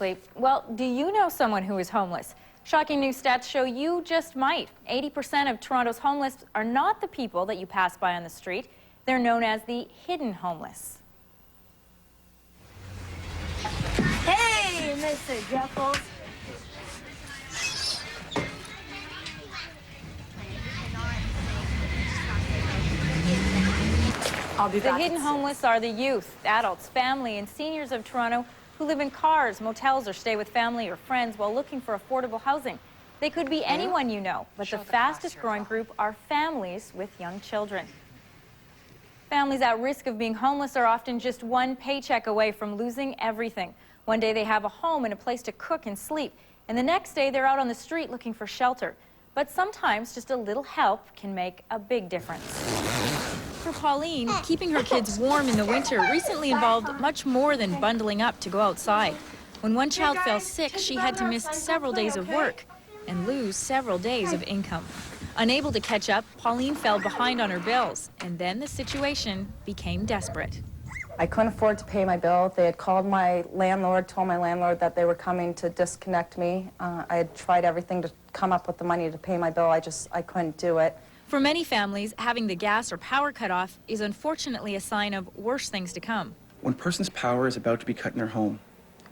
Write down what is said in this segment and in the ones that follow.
Exactly. Well, do you know someone who is homeless? Shocking new stats show you just might. 80% of Toronto's homeless are not the people that you pass by on the street. They're known as the hidden homeless. Hey, Mr. Jeffels. The hidden homeless are the youth, adults, family, and seniors of Toronto who live in cars, motels, or stay with family or friends while looking for affordable housing. They could be anyone you know, but the fastest growing group are families with young children. Families at risk of being homeless are often just one paycheck away from losing everything. One day they have a home and a place to cook and sleep, and the next day they're out on the street looking for shelter. But sometimes just a little help can make a big difference. For Pauline, keeping her kids warm in the winter recently involved much more than bundling up to go outside. When one child fell sick, she had to miss several days of work and lose several days of income. Unable to catch up, Pauline fell behind on her bills, and then the situation became desperate. I couldn't afford to pay my bill. They had called my landlord, told my landlord that they were coming to disconnect me. I had tried everything to come up with the money to pay my bill. I couldn't do it. For many families, having the gas or power cut off is unfortunately a sign of worse things to come. When a person's power is about to be cut in their home,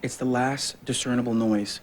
it's the last discernible noise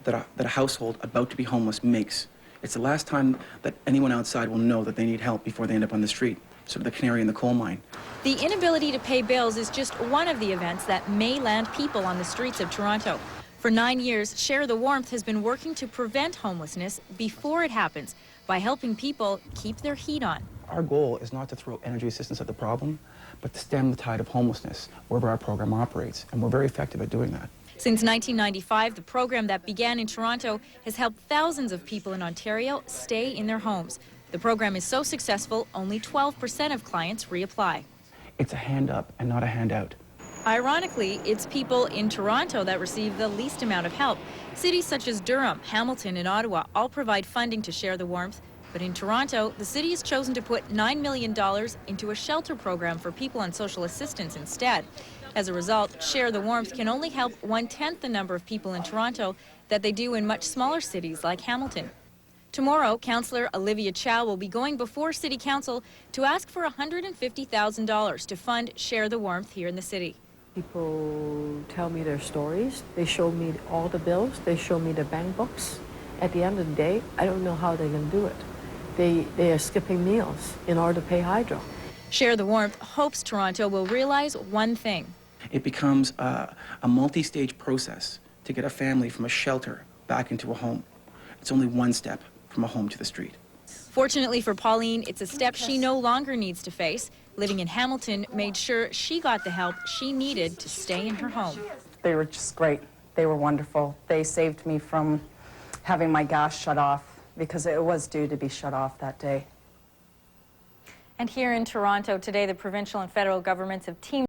that a household about to be homeless makes. It's the last time that anyone outside will know that they need help before they end up on the street, sort of the canary in the coal mine. The inability to pay bills is just one of the events that may land people on the streets of Toronto. For 9 years, Share the Warmth has been working to prevent homelessness before it happens by helping people keep their heat on. Our goal is not to throw energy assistance at the problem, but to stem the tide of homelessness wherever our program operates, and we're very effective at doing that. Since 1995, the program that began in Toronto has helped thousands of people in Ontario stay in their homes. The program is so successful, only 12% of clients reapply. It's a hand up and not a handout. Ironically, it's people in Toronto that receive the least amount of help. Cities such as Durham, Hamilton, and Ottawa all provide funding to Share the Warmth. But in Toronto, the city has chosen to put $9 million into a shelter program for people on social assistance instead. As a result, Share the Warmth can only help 1/10 the number of people in Toronto that they do in much smaller cities like Hamilton. Tomorrow, Councillor Olivia Chow will be going before City Council to ask for $150,000 to fund Share the Warmth here in the city. People tell me their stories. They show me all the bills. They show me the bank books. At the end of the day, I don't know how they're going to do it. They are skipping meals in order to pay hydro. Share the Warmth hopes Toronto will realize one thing. It becomes a multi-stage process to get a family from a shelter back into a home. It's only one step from a home to the street. Fortunately for Pauline, it's a step she no longer needs to face. Living in Hamilton made sure she got the help she needed to stay in her home. They were just great. They were wonderful. They saved me from having my gas shut off because it was due to be shut off that day. And here in Toronto today, the provincial and federal governments have teamed